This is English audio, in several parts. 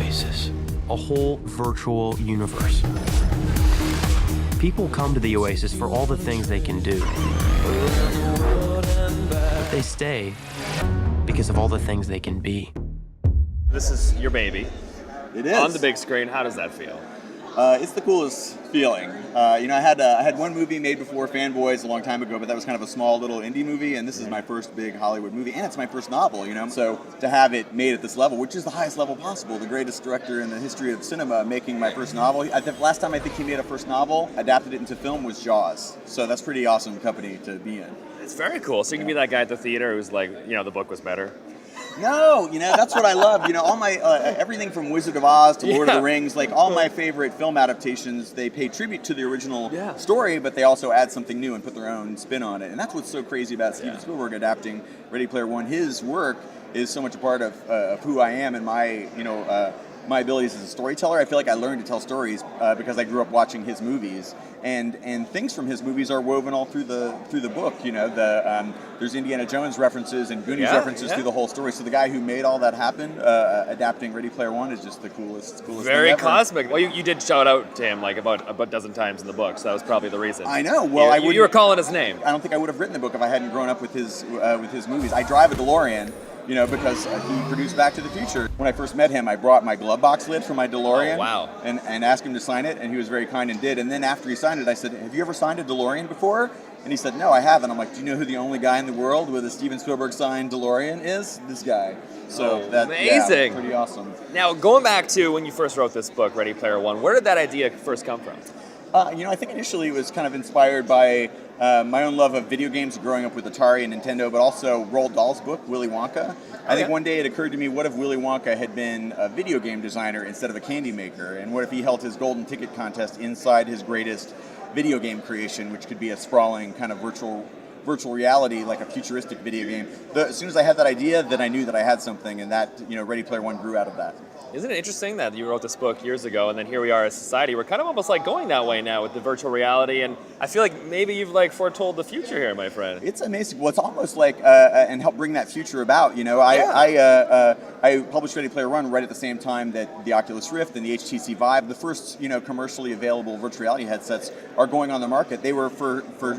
Oasis, a whole virtual universe. People come to the Oasis for all the things they can do. But they stay because of all the things they can be. This is your baby. It is. On the big screen, how does that feel? It's the coolest feeling. I had one movie made before, Fanboys, a long time ago, but that was kind of a small little indie movie, and this is my first big Hollywood movie, and it's my first novel, So to have it made at this level, which is the highest level possible, the greatest director in the history of cinema making my first novel. The last time I think he made a first novel, adapted it into film, was Jaws. So that's pretty awesome company to be in. It's very cool. So you can be that guy at the theater who's like, the book was better. No, that's what I love. All my everything from Wizard of Oz to Lord of the Rings, like all my favorite film adaptations, they pay tribute to the original story, but they also add something new and put their own spin on it. And that's what's so crazy about Steven Spielberg adapting Ready Player One. His work is so much a part of who I am and my my abilities as a storyteller. I feel like I learned to tell stories because I grew up watching his movies, and things from his movies are woven all through the book. There's Indiana Jones references and Goonies references through the whole story. So the guy who made all that happen, adapting Ready Player One, is just the coolest Very thing ever. Cosmic. Well, you did shout out to him like about a dozen times in the book, so that was probably the reason. I know. Well, you were calling his name. I don't think I would have written the book if I hadn't grown up with his movies. I drive a DeLorean. Because he produced Back to the Future. When I first met him, I brought my glove box lid for my DeLorean. Oh, wow. And asked him to sign it, and he was very kind and did. And then after he signed it, I said, "Have you ever signed a DeLorean before?" And he said, "No, I haven't." I'm like, "Do you know who the only guy in the world with a Steven Spielberg signed DeLorean is? This guy." So that's amazing. Pretty awesome. Now, going back to when you first wrote this book, Ready Player One, where did that idea first come from? I think initially it was kind of inspired by my own love of video games, growing up with Atari and Nintendo, but also Roald Dahl's book, Willy Wonka. I think one day it occurred to me, what if Willy Wonka had been a video game designer instead of a candy maker? And what if he held his golden ticket contest inside his greatest video game creation, which could be a sprawling kind of virtual reality, like a futuristic video game. As soon as I had that idea, then I knew that I had something, and that, Ready Player One grew out of that. Isn't it interesting that you wrote this book years ago, and then here we are as society? We're kind of almost like going that way now with the virtual reality, and I feel like maybe you've foretold the future here, my friend. It's amazing. Well, it's almost like and help bring that future about. I published Ready Player One right at the same time that the Oculus Rift and the HTC Vive, the first commercially available virtual reality headsets, are going on the market. They were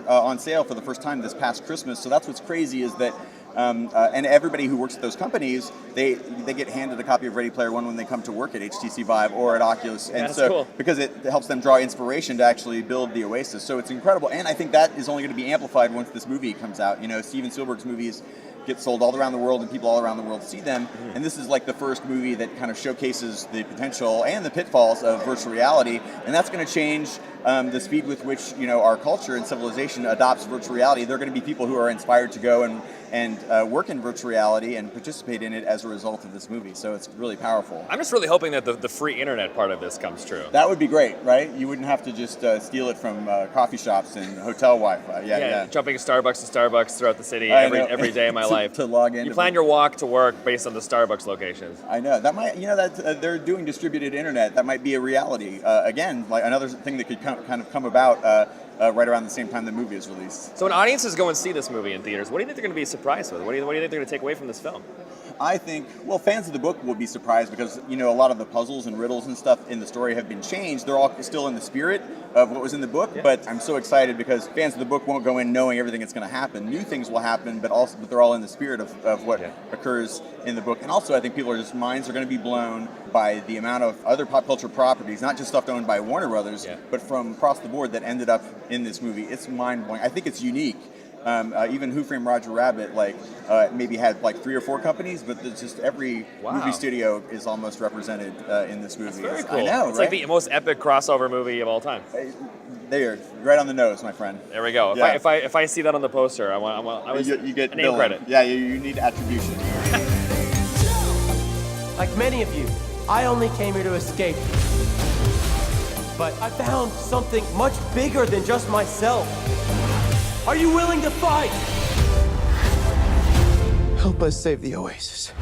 on sale for the first time this past Christmas. So that's what's crazy is that. And everybody who works at those companies, they get handed a copy of Ready Player One when they come to work at HTC Vive or at Oculus, and so cool. Because it helps them draw inspiration to actually build the Oasis. So it's incredible, and I think that is only going to be amplified once this movie comes out. Steven Spielberg's movies get sold all around the world, and people all around the world see them. And this is like the first movie that kind of showcases the potential and the pitfalls of virtual reality, and that's going to change the speed with which our culture and civilization adopts virtual reality. There are going to be people who are inspired to go and work in virtual reality and participate in it as a result of this movie. So it's really powerful. I'm just really hoping that the free internet part of this comes true. That would be great, right? You wouldn't have to just steal it from coffee shops and hotel Wi-Fi. Yeah. Jumping Starbucks to Starbucks throughout the city every day of my life. To log in. You plan your walk to work based on the Starbucks locations. I know. That might, that they're doing distributed internet. That might be a reality. Again, like another thing that could kind of come about right around the same time the movie is released. So when audiences go and see this movie in theaters, what do you think they're going to be surprised with? What do you think they're going to take away from this film? I think, fans of the book will be surprised because, a lot of the puzzles and riddles and stuff in the story have been changed. They're all still in the spirit of what was in the book, but I'm so excited because fans of the book won't go in knowing everything that's going to happen. New things will happen, but they're all in the spirit of what occurs in the book. And also, I think people's minds are going to be blown by the amount of other pop culture properties, not just stuff owned by Warner Brothers, but from across the board that ended up in this movie. It's mind-blowing. I think it's unique. Even Who Framed Roger Rabbit, maybe had 3 or 4 companies, but just every movie studio is almost represented in this movie. That's very cool. I know, it's right? like the most epic crossover movie of all time. They are right on the nose, my friend. There we go. Yeah. If I see that on the poster, you get a name credit. Yeah, you need attribution. Like many of you, I only came here to escape. But I found something much bigger than just myself. Are you willing to fight? Help us save the Oasis.